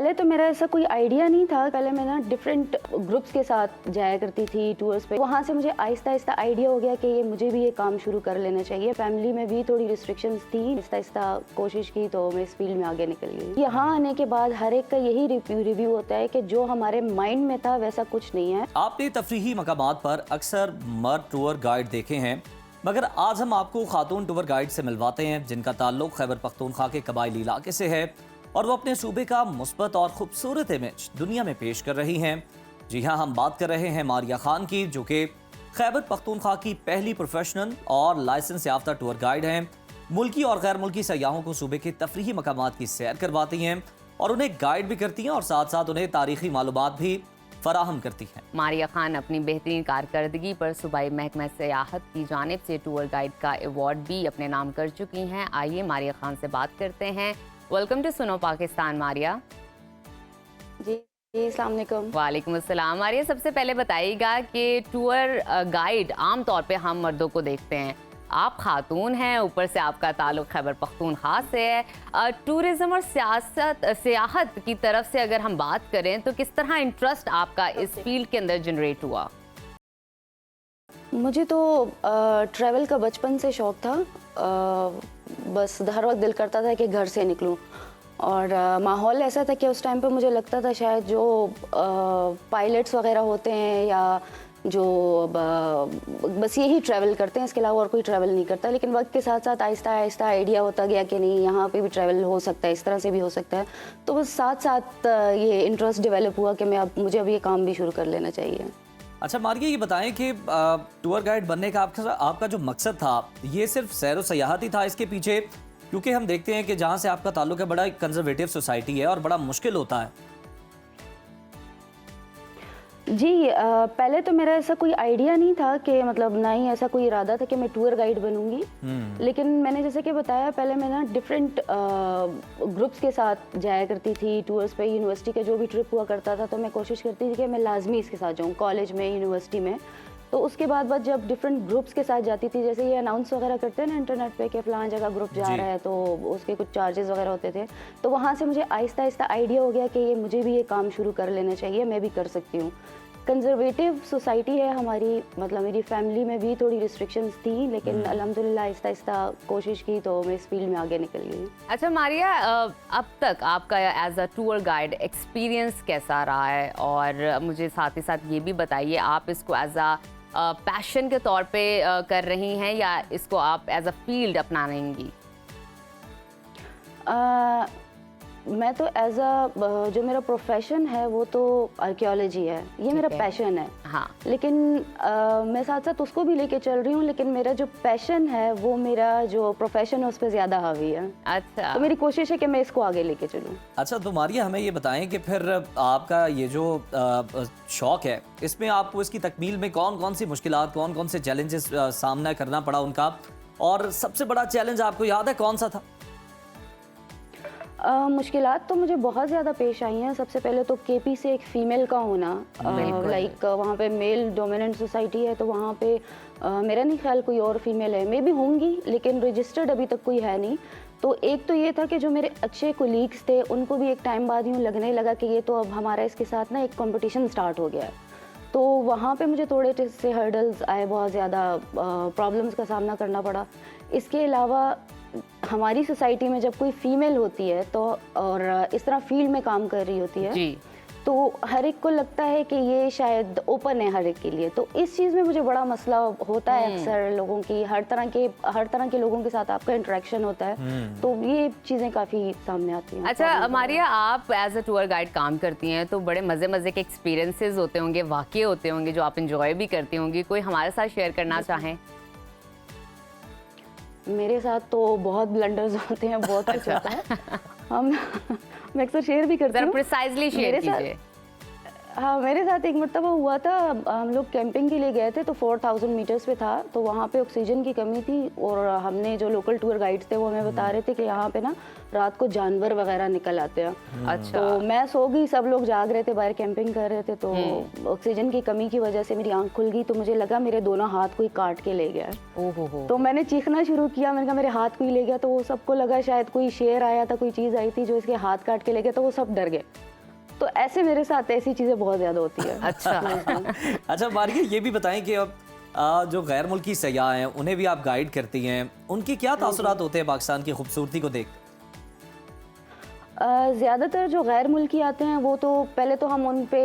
पहले तो मेरा ऐसा कोई आइडिया नहीं था। पहले मैं ना डिफरेंट ग्रुप्स के साथ जाया करती थी टूर्स पे। वहाँ से मुझे आहिस्ता आहिस्ता आइडिया हो गया कि ये मुझे भी ये काम शुरू कर लेना चाहिए। फैमिली में भी थोड़ी रिस्ट्रिक्शंस थी। आहिस्ता आहिस्ता कोशिश की तो मैं इस फील्ड में आगे निकल गई। यहाँ आने के बाद हर एक का यही रिव्यू होता है कि जो हमारे माइंड में था वैसा कुछ नहीं है। आपने तफरीही मकामात पर अक्सर मर्द टूर गाइड देखे हैं, मगर आज हम आपको खातून टूर गाइड से मिलवाते हैं जिनका ताल्लुक खैबर पख्तूनख्वा के कबायली इलाके से है और वो अपने सूबे का मुस्बत और खूबसूरत इमेज दुनिया में पेश कर रही हैं। जी हाँ, हम बात कर रहे हैं मारिया खान की, जो कि खैबर पख्तूनख्वा की पहली प्रोफेशनल और लाइसेंस याफ्ता टूर गाइड हैं। मुल्की और गैर मुल्की सयाहों को सूबे के तफरीही मकामात की सैर करवाती हैं और उन्हें गाइड भी करती हैं और साथ साथ उन्हें तारीखी मालूमात भी फराहम करती हैं। मारिया खान अपनी बेहतरीन कारकर्दगी पर सूबाई महकमा सयाहत की जानिब से टूर गाइड का अवार्ड भी अपने नाम कर चुकी हैं। आइए मारिया खान से बात करते हैं। वेलकम टू सुनो पाकिस्तान मारिया। जी अस्सलाम वालेकुम। वालेकुम अस्सलाम। मारिया, सबसे पहले बताइएगा कि टूर गाइड आम तौर पे हम मर्दों को देखते हैं, आप खातून हैं, ऊपर से आपका ताल्लुक खैबर पख्तूनख्वा से है। टूरिज्म और सियाहत की तरफ से अगर हम बात करें तो किस तरह इंटरेस्ट आपका इस फील्ड के अंदर जनरेट हुआ? मुझे तो ट्रैवल का बचपन से शौक़ था। बस हर वक्त दिल करता था कि घर से निकलूं और माहौल ऐसा था कि उस टाइम पे मुझे लगता था शायद जो पायलट्स वगैरह होते हैं या जो बस यही ट्रैवल करते हैं, इसके अलावा और कोई ट्रैवल नहीं करता। लेकिन वक्त के साथ साथ आहिस्ता आहिस्ता आइडिया होता गया कि नहीं, यहाँ पे भी ट्रैवल हो सकता है, इस तरह से भी हो सकता है। तो बस साथ साथ ये इंटरेस्ट डेवलप हुआ कि मुझे अब ये काम भी शुरू कर लेना चाहिए। अच्छा मारिया, ये बताएं कि टूर गाइड बनने का आपका जो मकसद था, ये सिर्फ सैर व सयाहत ही था इसके पीछे? क्योंकि हम देखते हैं कि जहाँ से आपका ताल्लुक है बड़ा कंजर्वेटिव सोसाइटी है और बड़ा मुश्किल होता है। जी पहले तो मेरा ऐसा कोई आइडिया नहीं था कि मतलब ना ही ऐसा कोई इरादा था कि मैं टूर गाइड बनूंगी। लेकिन मैंने जैसे कि बताया, पहले मैं ना डिफरेंट ग्रुप्स के साथ जाया करती थी टूर्स पे। यूनिवर्सिटी का जो भी ट्रिप हुआ करता था तो मैं कोशिश करती थी कि मैं लाजमी इसके साथ जाऊँ, कॉलेज में, यूनिवर्सिटी में। तो उसके बाद जब डिफरेंट ग्रुप्स के साथ जाती थी, जैसे ये अनाउंस वगैरह करते हैं ना इंटरनेट पे कि फलां जगह ग्रुप जा रहा है, तो उसके कुछ चार्जेस वगैरह होते थे। तो वहाँ से मुझे आहिस्ता आहिस्ता आइडिया हो गया कि ये मुझे भी ये काम शुरू कर लेना चाहिए, मैं भी कर सकती हूँ। कंजर्वेटिव सोसाइटी है हमारी, मतलब मेरी फैमिली में भी थोड़ी रिस्ट्रिक्शंस थी, लेकिन अल्हम्दुलिल्लाह आहिस्ता आहिस्ता कोशिश की तो मैं इस फील्ड में आगे निकल गई। अच्छा मारिया, अब तक आपका as a tour guide experience कैसा रहा है? और मुझे साथ ही साथ ये भी बताइए, आप इसको एज अ पैशन के तौर पे कर रही हैं या इसको आप एज अ फील्ड अपनाएंगी? मैं तो एज अ जो मेरा प्रोफेशन है वो तो आर्कियोलॉजी है, ये मेरा पैशन है। हाँ। लेकिन मैं साथ साथ उसको भी लेके चल रही हूँ, लेकिन मेरा जो पैशन है वो मेरा जो प्रोफेशन है उस पर ज़्यादा हावी है। अच्छा। तो मेरी कोशिश है कि मैं इसको आगे लेके चलूँ। अच्छा, तो मारिया हमें ये बताएं कि फिर आपका ये जो शौक़ है, इसमें आपको इसकी तकमील में कौन कौन सी मुश्किलात, कौन कौन से चैलेंजेस सामना करना पड़ा उनका, और सबसे बड़ा चैलेंज आपको याद है कौन सा था? मुश्किलात तो मुझे बहुत ज़्यादा पेश आई हैं। सबसे पहले तो केपी से एक फ़ीमेल का होना, लाइक वहाँ पे मेल डोमिनेंट सोसाइटी है, तो वहाँ पे मेरा नहीं ख्याल कोई और फीमेल है, मे भी होंगी लेकिन रजिस्टर्ड अभी तक कोई है नहीं। तो एक तो ये था कि जो मेरे अच्छे कोलीग्स थे उनको भी एक टाइम बाद यूँ लगने लगा कि ये तो अब हमारा इसके साथ ना एक कंपटीशन स्टार्ट हो गया है। तो वहाँ पे मुझे थोड़े से हर्डल्स आए, बहुत ज़्यादा प्रॉब्लम्स का सामना करना पड़ा। इसके अलावा हमारी सोसाइटी में जब कोई फीमेल होती है तो और इस तरह फील्ड में काम कर रही होती है जी, तो हर एक को लगता है कि ये शायद ओपन है हर एक के लिए। तो इस चीज़ में मुझे बड़ा मसला होता है अक्सर लोगों की, हर तरह के लोगों के साथ आपका इंटरेक्शन होता है, तो ये चीज़ें काफ़ी सामने आती हैं। अच्छा मारिया, आप एज अ टूर गाइड काम करती हैं तो बड़े मज़े के एक्सपीरियंसेस होते होंगे, वाक़ये होते होंगे जो आप इंजॉय भी करती होंगी, कोई हमारे साथ शेयर करना चाहें? मेरे साथ तो बहुत ब्लंडर्स होते हैं, बहुत कुछ होता है। मैं अक्सर शेयर भी करती हूँ। प्रिसाइजली शेयर कीजिए। हाँ, मेरे साथ एक मरतबा हुआ था, हम लोग कैंपिंग के लिए गए थे तो 4000 मीटर्स पे था, तो वहाँ पे ऑक्सीजन की कमी थी और हमने जो लोकल टूर गाइड्स थे वो हमें बता रहे थे कि यहाँ पे ना रात को जानवर वगैरह निकल आते हैं। अच्छा। तो मैं सो गई, सब लोग जाग रहे थे, बाहर कैंपिंग कर रहे थे, तो ऑक्सीजन की कमी की वजह से मेरी आंख खुल गई, तो मुझे लगा मेरे दोनों हाथ कोई काट के ले गया है। ओहो। तो मैंने चीखना शुरू किया, मैंने कहा मेरे हाथ कोई ले गया, तो वो सबको लगा शायद कोई शेर आया था, कोई चीज़ आई थी जो इसके हाथ काट के ले गया, तो वो सब डर गए। तो ऐसे मेरे साथ ऐसी चीज़ें बहुत ज़्यादा होती है। अच्छा। अच्छा मारिया, ये भी बताएं कि अब जो गैर मुल्की सयाह हैं उन्हें भी आप गाइड करती हैं, उनकी क्या तासुरात होते हैं पाकिस्तान की खूबसूरती को देख? ज़्यादातर जो गैर मुल्की आते हैं वो तो पहले तो हम उन पे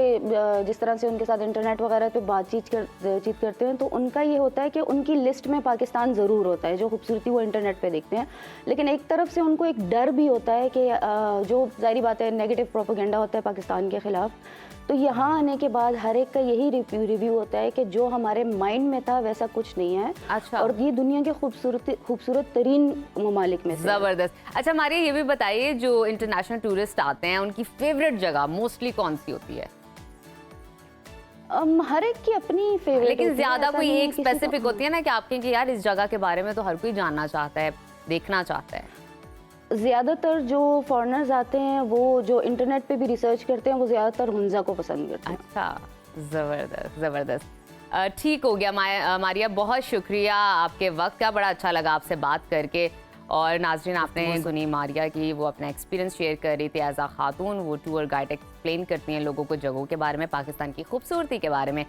जिस तरह से उनके साथ इंटरनेट वगैरह पे बातचीत करते हैं, तो उनका ये होता है कि उनकी लिस्ट में पाकिस्तान ज़रूर होता है, जो खूबसूरती वो इंटरनेट पे देखते हैं। लेकिन एक तरफ से उनको एक डर भी होता है कि जो ज़ाहिर बात है नेगेटिव प्रोपेगेंडा होता है पाकिस्तान के ख़िलाफ़, तो यहाँ आने के बाद हर एक का यही रिव्यू होता है कि जो हमारे माइंड में था वैसा कुछ नहीं है। अच्छा। और ये दुनिया के खूबसूरत तरीन ममालिक में से है। जबरदस्त। अच्छा मारिया, ये भी बताइए जो इंटरनेशनल टूरिस्ट आते हैं उनकी फेवरेट जगह मोस्टली कौन सी होती है? हर एक की अपनी फेवरेट, लेकिन ज्यादा कोई एक स्पेसिफिक होती है ना कि आपके कि यार इस जगह के बारे में तो हर कोई जानना चाहता है, देखना चाहता है। ज़्यादातर जो फॉरेनर्स आते हैं वो जो इंटरनेट पे भी रिसर्च करते हैं वो ज़्यादातर हुंजा को पसंद करते हैं। अच्छा, ज़बरदस्त ज़बरदस्त। ठीक हो गया मारिया, बहुत शुक्रिया आपके वक्त का, बड़ा अच्छा लगा आपसे बात करके। और नाज़रीन, आपने सुनी मारिया की वो अपना एक्सपीरियंस शेयर कर रही थी एज आ खातून। वो टूर गाइड एक्सप्लेन करती हैं लोगों को जगहों के बारे में, पाकिस्तान की खूबसूरती के बारे में।